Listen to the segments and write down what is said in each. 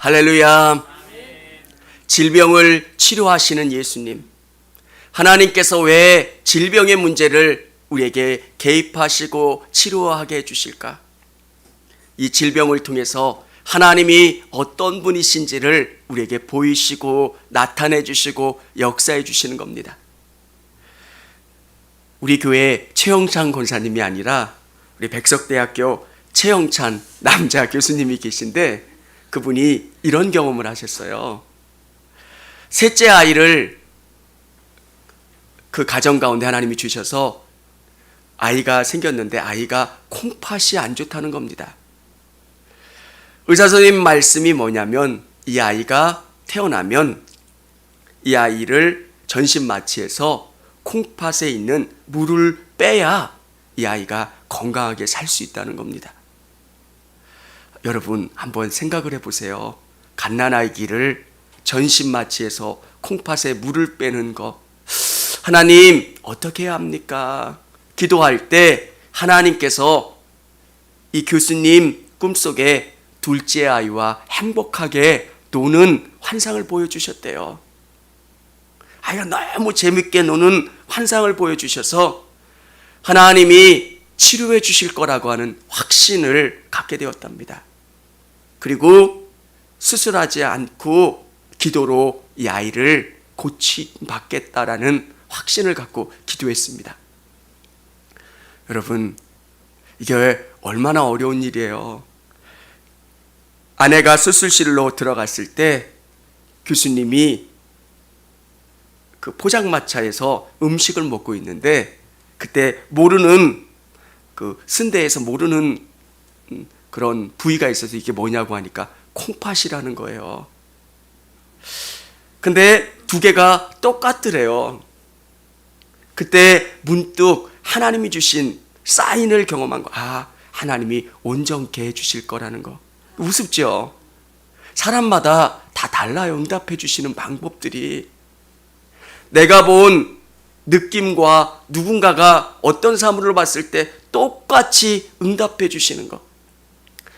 할렐루야. 질병을 치료하시는 예수님, 하나님께서 왜 질병의 문제를 우리에게 개입하시고 치료하게 해주실까? 이 질병을 통해서 하나님이 어떤 분이신지를 우리에게 보이시고 나타내 주시고 역사해 주시는 겁니다. 우리 교회 최영찬 권사님이 아니라 우리 백석대학교 최영찬 남자 교수님이 계신데, 그분이 이런 경험을 하셨어요. 셋째 아이를 그 가정 가운데 하나님이 주셔서 아이가 생겼는데 아이가 콩팥이 안 좋다는 겁니다. 의사 선생님 말씀이 뭐냐면, 이 아이가 태어나면 이 아이를 전신마취해서 콩팥에 있는 물을 빼야 이 아이가 건강하게 살 수 있다는 겁니다. 여러분 한번 생각을 해보세요. 갓난아기를 전신마취해서 콩팥에 물을 빼는 거, 하나님 어떻게 해야 합니까? 기도할 때 하나님께서 이 교수님 꿈속에 둘째 아이와 행복하게 노는 환상을 보여주셨대요. 아이가 너무 재밌게 노는 환상을 보여주셔서 하나님이 치료해 주실 거라고 하는 확신을 갖게 되었답니다. 그리고 수술하지 않고 기도로 이 아이를 고침받겠다라는 확신을 갖고 기도했습니다. 여러분, 이게 얼마나 어려운 일이에요. 아내가 수술실로 들어갔을 때 교수님이 그 포장마차에서 음식을 먹고 있는데, 그때 모르는 그 순대에서 모르는 그런 부위가 있어서 이게 뭐냐고 하니까 콩팥이라는 거예요. 근데 두 개가 똑같더래요. 그때 문득 하나님이 주신 사인을 경험한 거. 아, 하나님이 온전케 해주실 거라는 거. 우습죠? 사람마다 다 달라요. 응답해 주시는 방법들이. 내가 본 느낌과 누군가가 어떤 사물을 봤을 때 똑같이 응답해 주시는 것.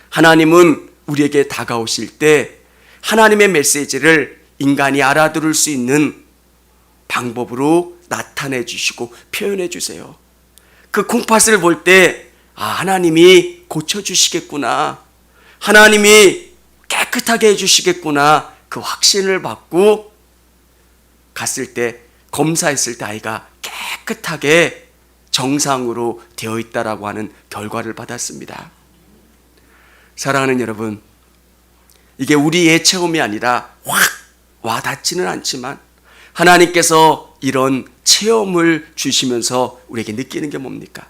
하나님은 우리에게 다가오실 때 하나님의 메시지를 인간이 알아들을 수 있는 방법으로 나타내 주시고 표현해 주세요. 그 콩팥을 볼 때, 아, 하나님이 고쳐주시겠구나, 하나님이 깨끗하게 해주시겠구나, 그 확신을 받고 갔을 때, 검사했을 때 아이가 깨끗하게 정상으로 되어 있다라고 하는 결과를 받았습니다. 사랑하는 여러분, 이게 우리의 체험이 아니라 확 와닿지는 않지만 하나님께서 이런 체험을 주시면서 우리에게 느끼는 게 뭡니까?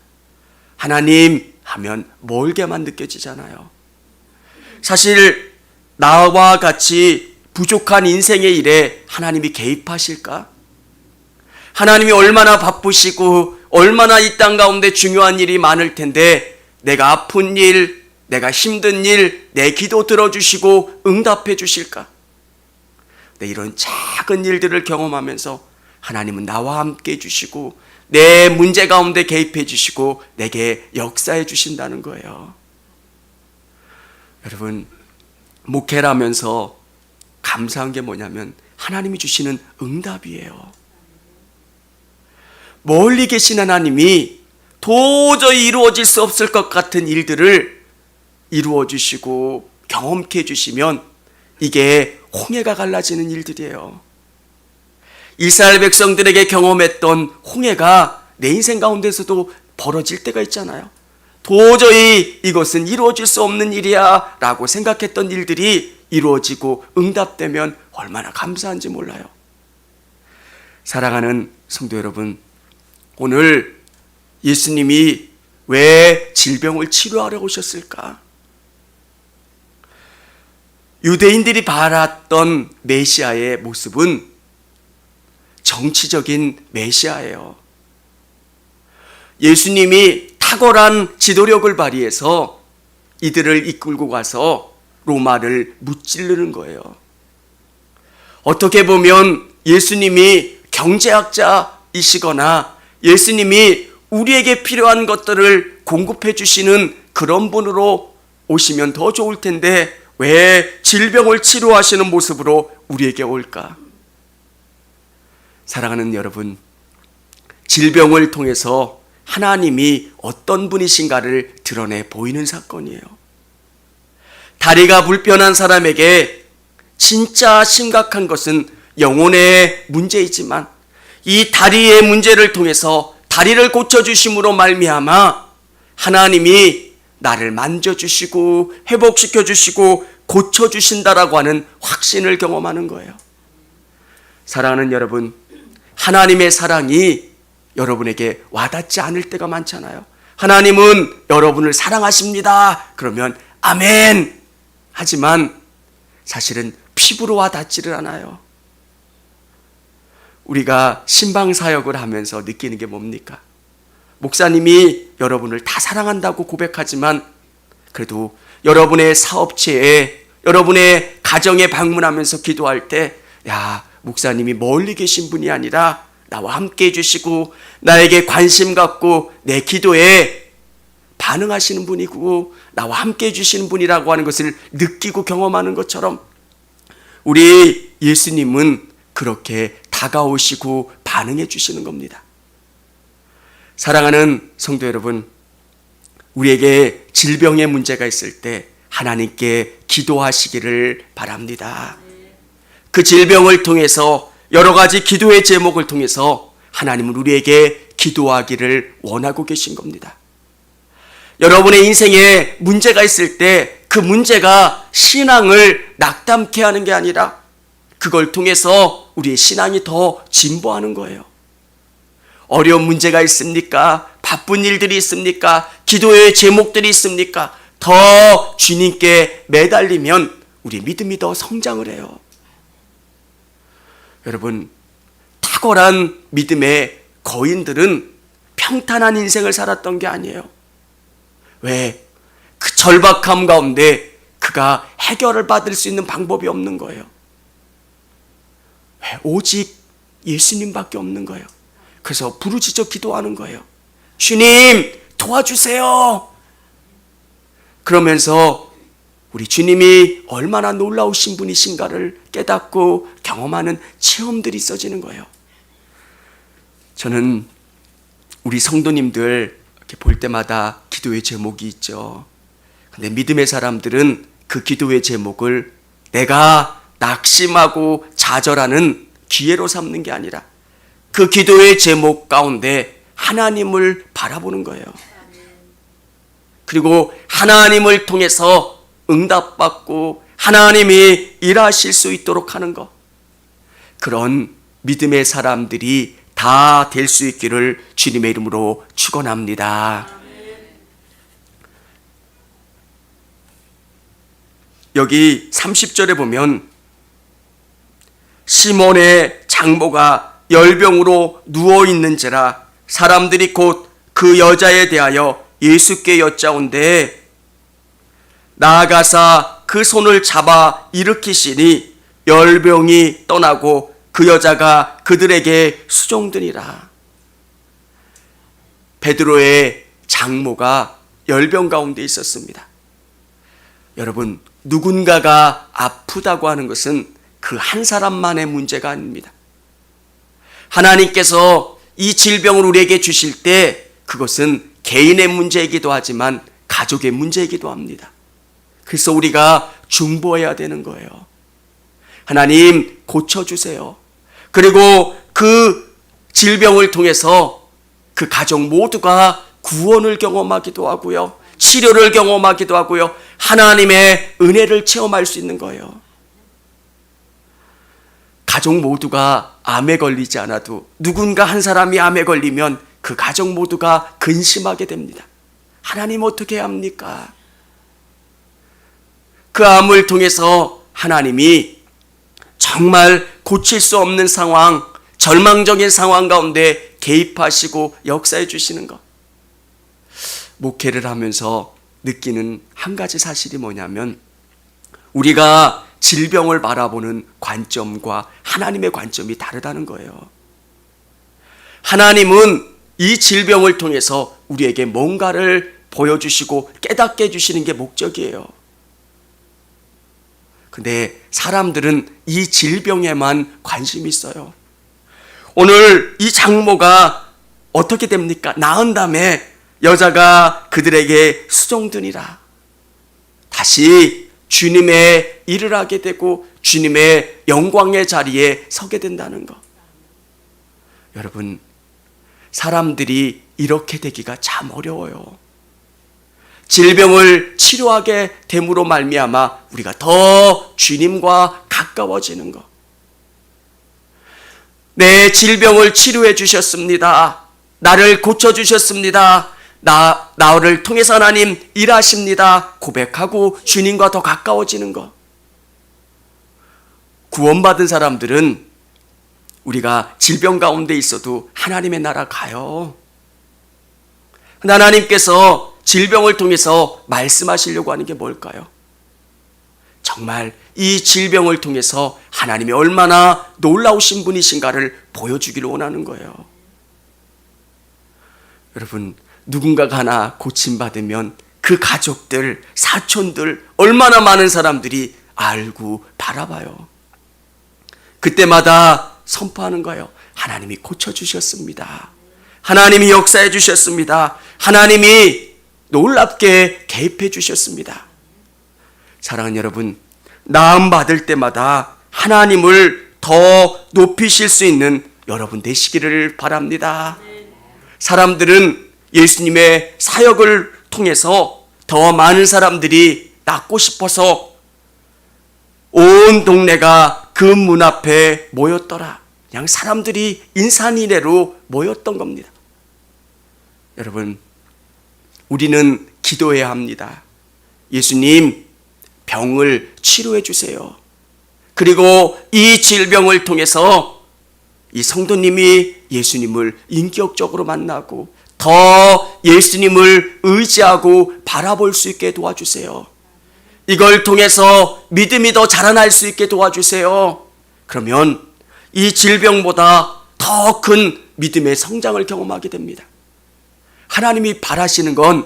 하나님 하면 멀게만 느껴지잖아요. 사실 나와 같이 부족한 인생의 일에 하나님이 개입하실까? 하나님이 얼마나 바쁘시고 얼마나 이 땅 가운데 중요한 일이 많을 텐데, 내가 아픈 일, 내가 힘든 일, 내 기도 들어주시고 응답해 주실까? 네, 이런 작은 일들을 경험하면서 하나님은 나와 함께 해주시고 내 문제 가운데 개입해 주시고 내게 역사해 주신다는 거예요. 여러분, 목회를 하면서 감사한 게 뭐냐면 하나님이 주시는 응답이에요. 멀리 계신 하나님이 도저히 이루어질 수 없을 것 같은 일들을 이루어 주시고 경험케 해주시면 이게 홍해가 갈라지는 일들이에요. 이스라엘 백성들에게 경험했던 홍해가 내 인생 가운데서도 벌어질 때가 있잖아요. 도저히 이것은 이루어질 수 없는 일이야 라고 생각했던 일들이 이루어지고 응답되면 얼마나 감사한지 몰라요. 사랑하는 성도 여러분, 오늘 예수님이 왜 질병을 치료하러 오셨을까? 유대인들이 바랐던 메시아의 모습은 정치적인 메시아예요. 예수님이 탁월한 지도력을 발휘해서 이들을 이끌고 가서 로마를 무찌르는 거예요. 어떻게 보면 예수님이 경제학자이시거나 예수님이 우리에게 필요한 것들을 공급해 주시는 그런 분으로 오시면 더 좋을 텐데 왜 질병을 치료하시는 모습으로 우리에게 올까? 사랑하는 여러분, 질병을 통해서 하나님이 어떤 분이신가를 드러내 보이는 사건이에요. 다리가 불편한 사람에게 진짜 심각한 것은 영혼의 문제이지만 이 다리의 문제를 통해서 다리를 고쳐주심으로 말미암아 하나님이 나를 만져주시고 회복시켜주시고 고쳐주신다라고 하는 확신을 경험하는 거예요. 사랑하는 여러분, 하나님의 사랑이 여러분에게 와닿지 않을 때가 많잖아요. 하나님은 여러분을 사랑하십니다. 그러면 아멘. 하지만 사실은 피부로 와닿지를 않아요. 우리가 신방사역을 하면서 느끼는 게 뭡니까? 목사님이 여러분을 다 사랑한다고 고백하지만 그래도 여러분의 사업체에, 여러분의 가정에 방문하면서 기도할 때, 야, 목사님이 멀리 계신 분이 아니라 나와 함께 해주시고 나에게 관심 갖고 내 기도에 반응하시는 분이고 나와 함께 해주시는 분이라고 하는 것을 느끼고 경험하는 것처럼 우리 예수님은 그렇게 다가오시고 반응해 주시는 겁니다. 사랑하는 성도 여러분, 우리에게 질병의 문제가 있을 때 하나님께 기도하시기를 바랍니다. 그 질병을 통해서 여러 가지 기도의 제목을 통해서 하나님은 우리에게 기도하기를 원하고 계신 겁니다. 여러분의 인생에 문제가 있을 때 그 문제가 신앙을 낙담케 하는 게 아니라 그걸 통해서 우리의 신앙이 더 진보하는 거예요. 어려운 문제가 있습니까? 바쁜 일들이 있습니까? 기도의 제목들이 있습니까? 더 주님께 매달리면 우리 믿음이 더 성장을 해요. 여러분, 탁월한 믿음의 거인들은 평탄한 인생을 살았던 게 아니에요. 왜? 그 절박함 가운데 그가 해결을 받을 수 있는 방법이 없는 거예요. 왜? 오직 예수님밖에 없는 거예요. 그래서 부르짖어 기도하는 거예요. 주님, 도와주세요. 그러면서 우리 주님이 얼마나 놀라우신 분이신가를 깨닫고 경험하는 체험들이 있어지는 거예요. 저는 우리 성도님들 이렇게 볼 때마다 기도의 제목이 있죠. 근데 믿음의 사람들은 그 기도의 제목을 내가 낙심하고 좌절하는 기회로 삼는 게 아니라 그 기도의 제목 가운데 하나님을 바라보는 거예요. 그리고 하나님을 통해서 응답받고 하나님이 일하실 수 있도록 하는 것, 그런 믿음의 사람들이 다 될 수 있기를 주님의 이름으로 축원합니다. 여기 30절에 보면 시몬의 장모가 열병으로 누워있는지라 사람들이 곧 그 여자에 대하여 예수께 여짜온대 나아가사 그 손을 잡아 일으키시니 열병이 떠나고 그 여자가 그들에게 수종드니라. 베드로의 장모가 열병 가운데 있었습니다. 여러분, 누군가가 아프다고 하는 것은 그 한 사람만의 문제가 아닙니다. 하나님께서 이 질병을 우리에게 주실 때 그것은 개인의 문제이기도 하지만 가족의 문제이기도 합니다. 그래서 우리가 중보해야 되는 거예요. 하나님, 고쳐주세요. 그리고 그 질병을 통해서 그 가족 모두가 구원을 경험하기도 하고요, 치료를 경험하기도 하고요, 하나님의 은혜를 체험할 수 있는 거예요. 가족 모두가 암에 걸리지 않아도 누군가 한 사람이 암에 걸리면 그 가족 모두가 근심하게 됩니다. 하나님 어떻게 해야 합니까? 그 암을 통해서 하나님이 정말 고칠 수 없는 상황, 절망적인 상황 가운데 개입하시고 역사해 주시는 것. 목회를 하면서 느끼는 한 가지 사실이 뭐냐면 우리가 질병을 바라보는 관점과 하나님의 관점이 다르다는 거예요. 하나님은 이 질병을 통해서 우리에게 뭔가를 보여주시고 깨닫게 해주시는 게 목적이에요. 근데 사람들은 이 질병에만 관심이 있어요. 오늘 이 장모가 어떻게 됩니까? 낳은 다음에 여자가 그들에게 수종드니라. 다시 주님의 일을 하게 되고 주님의 영광의 자리에 서게 된다는 것. 여러분, 사람들이 이렇게 되기가 참 어려워요. 질병을 치료하게 됨으로 말미암아 우리가 더 주님과 가까워지는 것. 내 질병을 치료해 주셨습니다. 나를 고쳐 주셨습니다. 나를 통해서 하나님 일하십니다. 고백하고 주님과 더 가까워지는 것. 구원받은 사람들은 우리가 질병 가운데 있어도 하나님의 나라 가요. 하나님께서 질병을 통해서 말씀하시려고 하는 게 뭘까요? 정말 이 질병을 통해서 하나님이 얼마나 놀라우신 분이신가를 보여주기를 원하는 거예요. 여러분, 누군가가 하나 고침받으면 그 가족들, 사촌들, 얼마나 많은 사람들이 알고 바라봐요. 그때마다 선포하는 거예요. 하나님이 고쳐주셨습니다. 하나님이 역사해 주셨습니다. 하나님이 놀랍게 개입해 주셨습니다. 사랑하는 여러분, 나음 받을 때마다 하나님을 더 높이실 수 있는 여러분 되시기를 바랍니다. 사람들은 예수님의 사역을 통해서 더 많은 사람들이 낫고 싶어서 온 동네가 그 문 앞에 모였더라. 그냥 사람들이 인산이내로 모였던 겁니다. 여러분, 우리는 기도해야 합니다. 예수님, 병을 치료해 주세요. 그리고 이 질병을 통해서 이 성도님이 예수님을 인격적으로 만나고 더 예수님을 의지하고 바라볼 수 있게 도와주세요. 이걸 통해서 믿음이 더 자라날 수 있게 도와주세요. 그러면 이 질병보다 더 큰 믿음의 성장을 경험하게 됩니다. 하나님이 바라시는 건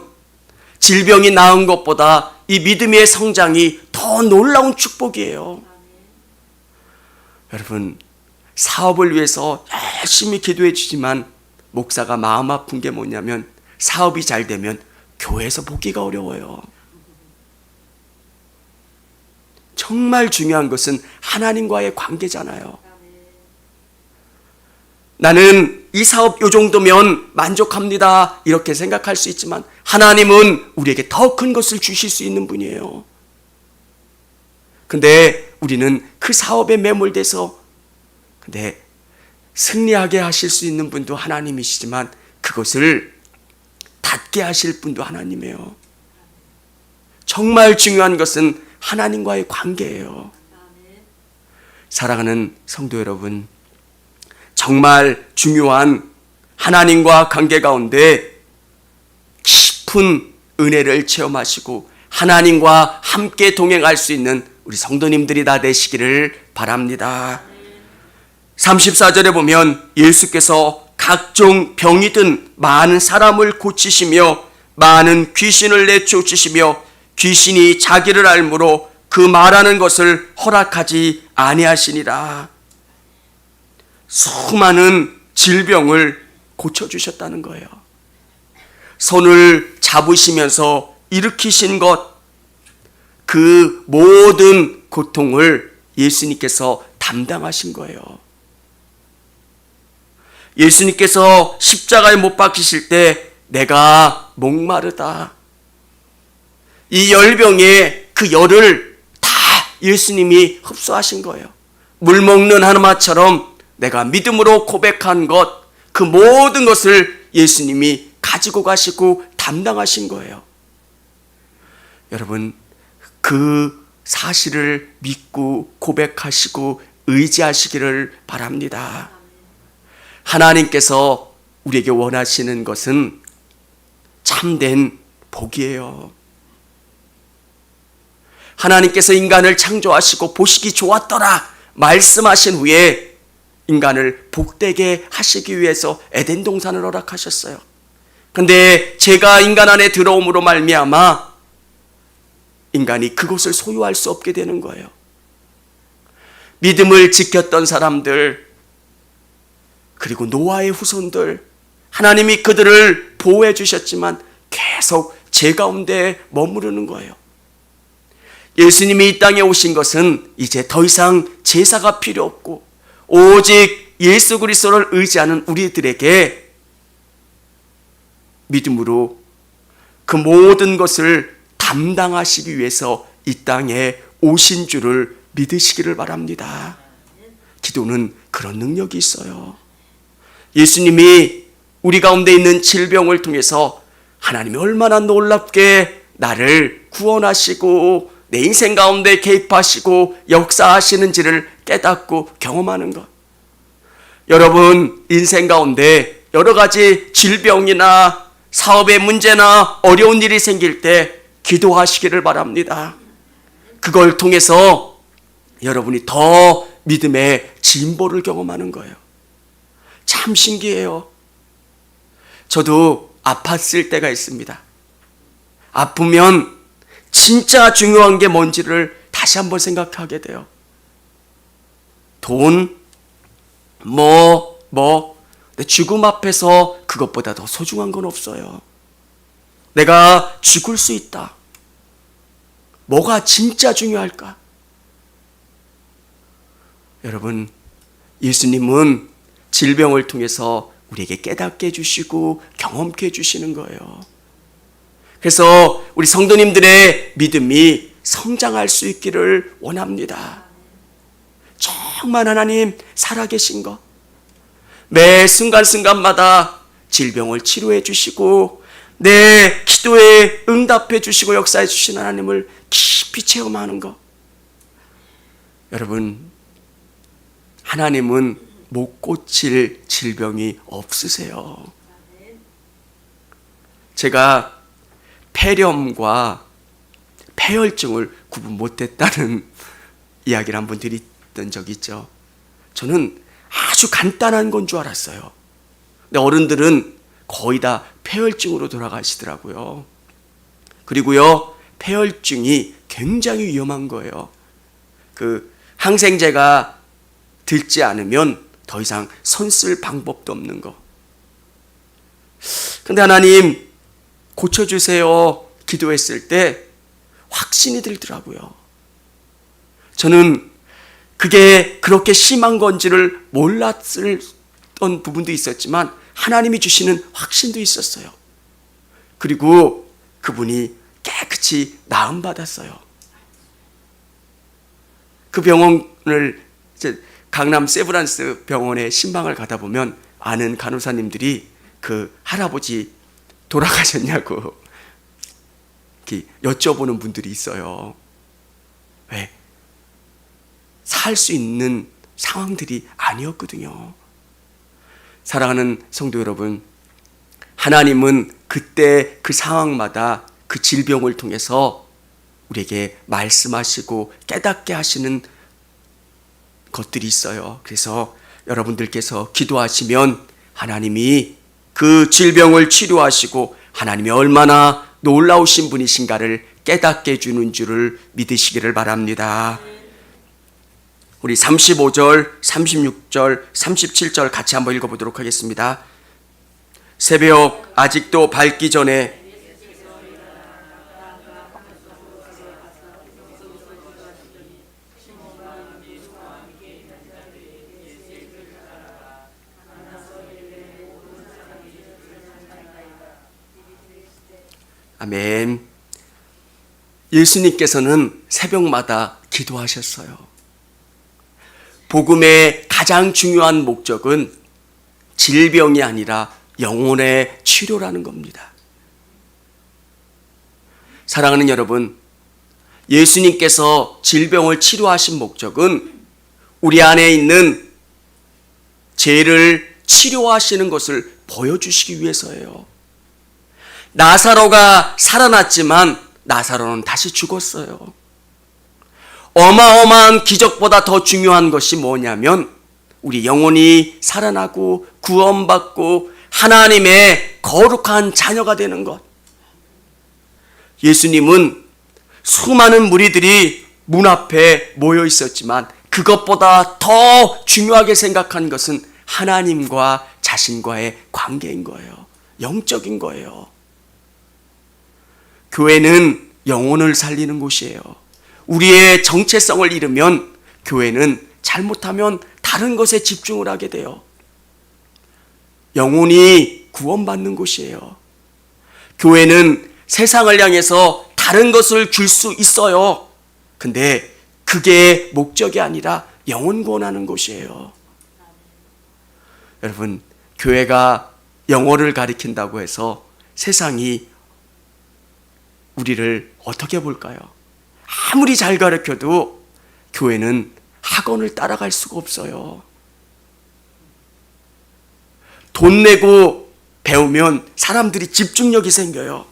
질병이 나은 것보다 이 믿음의 성장이 더 놀라운 축복이에요. 여러분, 사업을 위해서 열심히 기도해 주지만 목사가 마음 아픈 게 뭐냐면 사업이 잘 되면 교회에서 보기가 어려워요. 정말 중요한 것은 하나님과의 관계잖아요. 나는 이 사업 요 정도면 만족합니다. 이렇게 생각할 수 있지만 하나님은 우리에게 더 큰 것을 주실 수 있는 분이에요. 근데 우리는 그 사업에 매몰돼서 근데 승리하게 하실 수 있는 분도 하나님이시지만 그것을 닫게 하실 분도 하나님이에요. 정말 중요한 것은 하나님과의 관계예요. 사랑하는 성도 여러분, 정말 중요한 하나님과 관계 가운데 깊은 은혜를 체험하시고 하나님과 함께 동행할 수 있는 우리 성도님들이 다 되시기를 바랍니다. 34절에 보면 예수께서 각종 병이 든 많은 사람을 고치시며 많은 귀신을 내쫓으시며 귀신이 자기를 알므로 그 말하는 것을 허락하지 아니하시니라. 수많은 질병을 고쳐주셨다는 거예요. 손을 잡으시면서 일으키신 것, 그 모든 고통을 예수님께서 담당하신 거예요. 예수님께서 십자가에 못 박히실 때 내가 목마르다. 이 열병의 그 열을 다 예수님이 흡수하신 거예요. 물 먹는 하나마처럼 내가 믿음으로 고백한 것, 그 모든 것을 예수님이 가지고 가시고 담당하신 거예요. 여러분, 그 사실을 믿고 고백하시고 의지하시기를 바랍니다. 하나님께서 우리에게 원하시는 것은 참된 복이에요. 하나님께서 인간을 창조하시고 보시기 좋았더라 말씀하신 후에 인간을 복되게 하시기 위해서 에덴 동산을 허락하셨어요. 근데 죄가 인간 안에 들어옴으로 말미암아 인간이 그것을 소유할 수 없게 되는 거예요. 믿음을 지켰던 사람들, 그리고 노아의 후손들, 하나님이 그들을 보호해 주셨지만 계속 죄 가운데 머무르는 거예요. 예수님이 이 땅에 오신 것은 이제 더 이상 제사가 필요 없고 오직 예수 그리스도를 의지하는 우리들에게 믿음으로 그 모든 것을 담당하시기 위해서 이 땅에 오신 줄을 믿으시기를 바랍니다. 기도는 그런 능력이 있어요. 예수님이 우리 가운데 있는 질병을 통해서 하나님이 얼마나 놀랍게 나를 구원하시고 내 인생 가운데 개입하시고 역사하시는지를 깨닫고 경험하는 것. 여러분 인생 가운데 여러 가지 질병이나 사업의 문제나 어려운 일이 생길 때 기도하시기를 바랍니다. 그걸 통해서 여러분이 더 믿음의 진보를 경험하는 거예요. 참 신기해요. 저도 아팠을 때가 있습니다. 아프면 진짜 중요한 게 뭔지를 다시 한번 생각하게 돼요. 돈, 내 죽음 앞에서 그것보다 더 소중한 건 없어요. 내가 죽을 수 있다. 뭐가 진짜 중요할까? 여러분, 예수님은 질병을 통해서 우리에게 깨닫게 해주시고 경험케 해주시는 거예요. 그래서 우리 성도님들의 믿음이 성장할 수 있기를 원합니다. 정말 하나님 살아계신 것, 매 순간순간마다 질병을 치료해 주시고 내 기도에 응답해 주시고 역사해 주신 하나님을 깊이 체험하는 것. 여러분, 하나님은 못 고칠 질병이 없으세요. 제가 폐렴과 폐혈증을 구분 못했다는 이야기를 한번 드렸던 적이 있죠. 저는 아주 간단한 건 줄 알았어요. 근데 어른들은 거의 다 폐혈증으로 돌아가시더라고요. 그리고요, 폐혈증이 굉장히 위험한 거예요. 그 항생제가 들지 않으면 더 이상 손 쓸 방법도 없는 거. 근데 하나님 고쳐주세요 기도했을 때 확신이 들더라고요. 저는 그게 그렇게 심한 건지를 몰랐던 부분도 있었지만 하나님이 주시는 확신도 있었어요. 그리고 그분이 깨끗이 나음받았어요. 그 병원을 강남 세브란스 병원에 신방을 가다 보면 아는 간호사님들이 그 할아버지 돌아가셨냐고 이렇게 여쭤보는 분들이 있어요. 왜? 살 수 있는 상황들이 아니었거든요. 사랑하는 성도 여러분, 하나님은 그때 그 상황마다 그 질병을 통해서 우리에게 말씀하시고 깨닫게 하시는 것들이 있어요. 그래서 여러분들께서 기도하시면 하나님이 그 질병을 치료하시고 하나님이 얼마나 놀라우신 분이신가를 깨닫게 해주는 줄을 믿으시기를 바랍니다. 우리 35절, 36절, 37절 같이 한번 읽어보도록 하겠습니다. 새벽 아직도 밝기 전에 아멘. 예수님께서는 새벽마다 기도하셨어요. 복음의 가장 중요한 목적은 질병이 아니라 영혼의 치료라는 겁니다. 사랑하는 여러분, 예수님께서 질병을 치료하신 목적은 우리 안에 있는 죄를 치료하시는 것을 보여주시기 위해서예요. 나사로가 살아났지만 나사로는 다시 죽었어요. 어마어마한 기적보다 더 중요한 것이 뭐냐면 우리 영혼이 살아나고 구원받고 하나님의 거룩한 자녀가 되는 것. 예수님은 수많은 무리들이 문 앞에 모여 있었지만 그것보다 더 중요하게 생각한 것은 하나님과 자신과의 관계인 거예요. 영적인 거예요. 교회는 영혼을 살리는 곳이에요. 우리의 정체성을 잃으면 교회는 잘못하면 다른 것에 집중을 하게 돼요. 영혼이 구원받는 곳이에요. 교회는 세상을 향해서 다른 것을 줄 수 있어요. 근데 그게 목적이 아니라 영혼 구원하는 곳이에요. 여러분, 교회가 영어를 가리킨다고 해서 세상이 우리를 어떻게 볼까요? 아무리 잘 가르쳐도 교회는 학원을 따라갈 수가 없어요. 돈 내고 배우면 사람들이 집중력이 생겨요.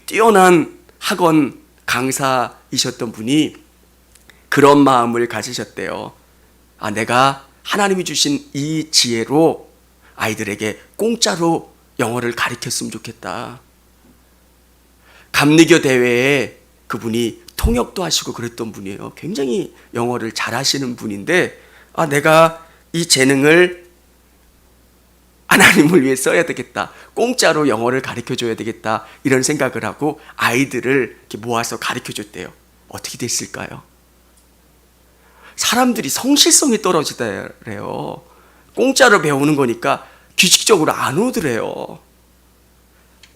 뛰어난 학원 강사이셨던 분이 그런 마음을 가지셨대요. 내가 하나님이 주신 이 지혜로 아이들에게 공짜로 영어를 가르쳤으면 좋겠다. 감리교 대회에 그분이 통역도 하시고 그랬던 분이에요. 굉장히 영어를 잘하시는 분인데 내가 이 재능을 하나님을 위해 써야 되겠다. 공짜로 영어를 가르쳐줘야 되겠다. 이런 생각을 하고 아이들을 이렇게 모아서 가르쳐줬대요. 어떻게 됐을까요? 사람들이 성실성이 떨어지더래요. 공짜로 배우는 거니까 규칙적으로 안 오더래요.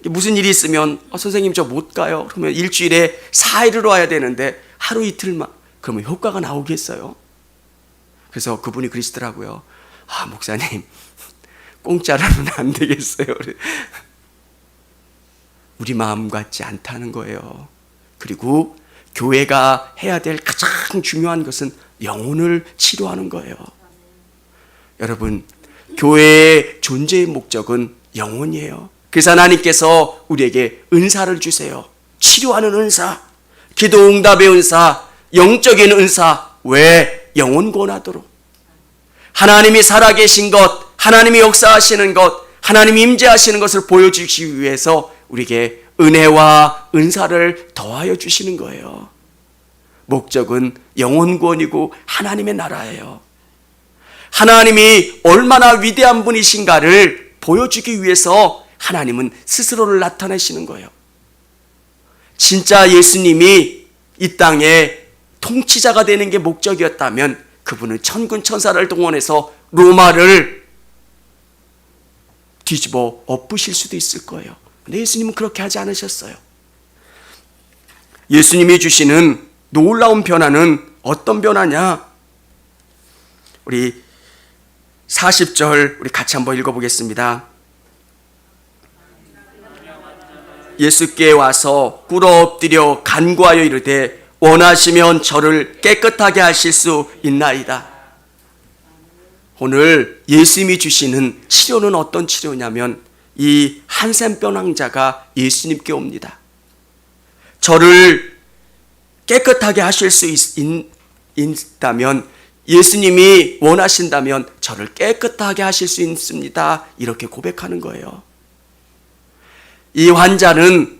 무슨 일이 있으면 선생님 저 못 가요. 그러면 일주일에 4일을 와야 되는데 하루 이틀만 그러면 효과가 나오겠어요? 그래서 그분이 그러시더라고요. 목사님 공짜로는 안 되겠어요. 우리 마음 같지 않다는 거예요. 그리고 교회가 해야 될 가장 중요한 것은 영혼을 치료하는 거예요. 여러분, 교회의 존재의 목적은 영혼이에요. 그래서 하나님께서 우리에게 은사를 주세요. 치료하는 은사, 기도 응답의 은사, 영적인 은사. 왜? 영혼 구원하도록. 하나님이 살아계신 것, 하나님이 역사하시는 것, 하나님이 임재하시는 것을 보여주시기 위해서 우리에게 은혜와 은사를 더하여 주시는 거예요. 목적은 영혼 구원이고 하나님의 나라예요. 하나님이 얼마나 위대한 분이신가를 보여주기 위해서 하나님은 스스로를 나타내시는 거예요. 진짜 예수님이 이 땅에 통치자가 되는 게 목적이었다면 그분은 천군 천사를 동원해서 로마를 뒤집어 엎으실 수도 있을 거예요. 근데 예수님은 그렇게 하지 않으셨어요. 예수님이 주시는 놀라운 변화는 어떤 변화냐? 우리 40절 우리 같이 한번 읽어보겠습니다. 예수께 와서 꿇어 엎드려 간구하여 이르되 원하시면 저를 깨끗하게 하실 수 있나이다. 오늘 예수님이 주시는 치료는 어떤 치료냐면 이 한센병 환자가 예수님께 옵니다. 저를 깨끗하게 하실 수 있다면, 예수님이 원하신다면 저를 깨끗하게 하실 수 있습니다. 이렇게 고백하는 거예요. 이 환자는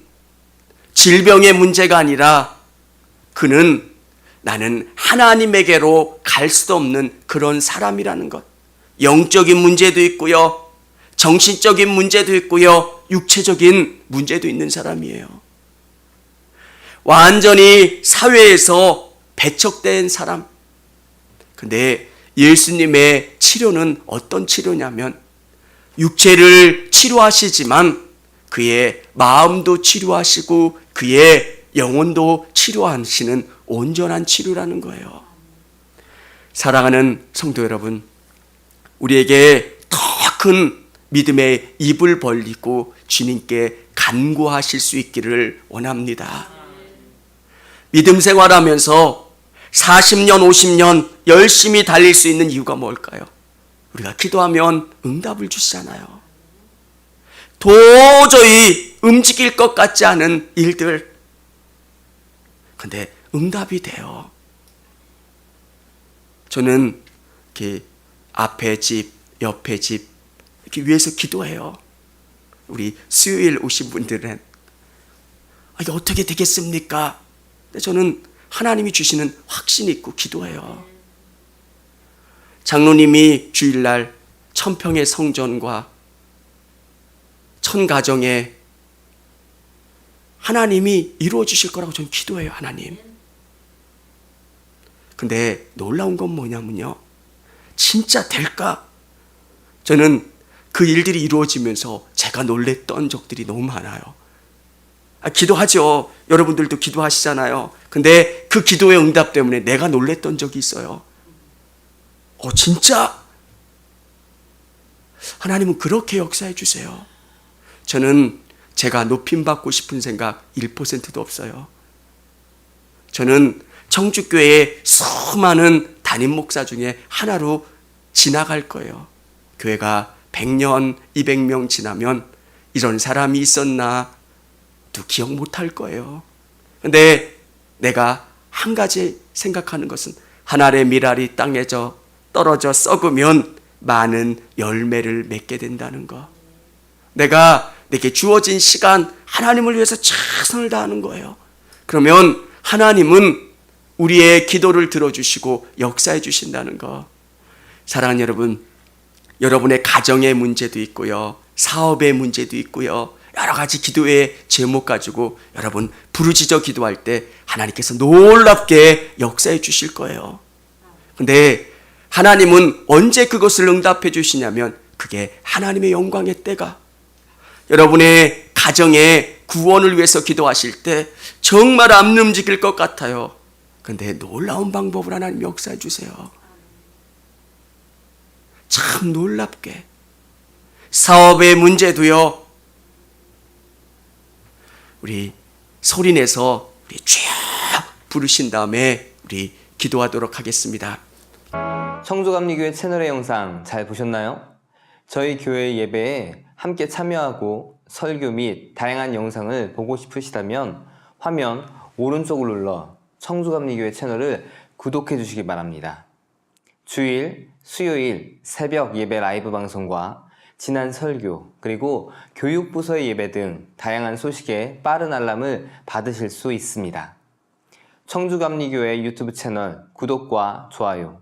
질병의 문제가 아니라 그는 나는 하나님에게로 갈 수 없는 그런 사람이라는 것. 영적인 문제도 있고요, 정신적인 문제도 있고요, 육체적인 문제도 있는 사람이에요. 완전히 사회에서 배척된 사람. 근데 예수님의 치료는 어떤 치료냐면 육체를 치료하시지만 그의 마음도 치료하시고 그의 영혼도 치료하시는 온전한 치료라는 거예요. 사랑하는 성도 여러분, 우리에게 더 큰 믿음의 입을 벌리고 주님께 간구하실 수 있기를 원합니다. 믿음 생활하면서 40년, 50년 열심히 달릴 수 있는 이유가 뭘까요? 우리가 기도하면 응답을 주시잖아요. 도저히 움직일 것 같지 않은 일들, 근데 응답이 돼요. 저는 이렇게 앞에 집, 옆에 집 이렇게 위해서 기도해요. 우리 수요일 오신 분들은 이게 어떻게 되겠습니까? 근데 저는 하나님이 주시는 확신이 있고 기도해요. 장로님이 주일날 천평의 성전과 천가정에 하나님이 이루어 주실 거라고 저는 기도해요. 하나님. 근데 놀라운 건 뭐냐면요, 진짜 될까? 저는 그 일들이 이루어지면서 제가 놀랬던 적들이 너무 많아요. 기도하죠. 여러분들도 기도하시잖아요. 근데 그 기도의 응답 때문에 내가 놀랬던 적이 있어요. 진짜? 하나님은 그렇게 역사해 주세요. 저는 제가 높임받고 싶은 생각 1%도 없어요. 저는 청주교회의 수많은 담임 목사 중에 하나로 지나갈 거예요. 교회가 100년, 200명 지나면 이런 사람이 있었나 또 기억 못할 거예요. 근데 내가 한 가지 생각하는 것은 하늘의 밀알이 땅에 떨어져 썩으면 많은 열매를 맺게 된다는 거. 내게 주어진 시간 하나님을 위해서 최선을 다하는 거예요. 그러면 하나님은 우리의 기도를 들어주시고 역사해 주신다는 거. 사랑하는 여러분, 여러분의 가정의 문제도 있고요, 사업의 문제도 있고요, 여러 가지 기도의 제목 가지고 여러분 부르짖어 기도할 때 하나님께서 놀랍게 역사해 주실 거예요. 근데 하나님은 언제 그것을 응답해 주시냐면 그게 하나님의 영광의 때가, 여러분의 가정의 구원을 위해서 기도하실 때 정말 안 움직일 것 같아요. 근데 놀라운 방법을 하나님 역사해 주세요. 참 놀랍게. 사업의 문제도요, 우리 소리내서 우리 쭉 부르신 다음에 우리 기도하도록 하겠습니다. 청주감리교회 채널의 영상 잘 보셨나요? 저희 교회 예배에 함께 참여하고 설교 및 다양한 영상을 보고 싶으시다면 화면 오른쪽을 눌러 청주감리교회 채널을 구독해 주시기 바랍니다. 주일, 수요일 새벽 예배 라이브 방송과 지난 설교, 그리고 교육부서의 예배 등 다양한 소식에 빠른 알람을 받으실 수 있습니다. 청주감리교회 유튜브 채널 구독과 좋아요,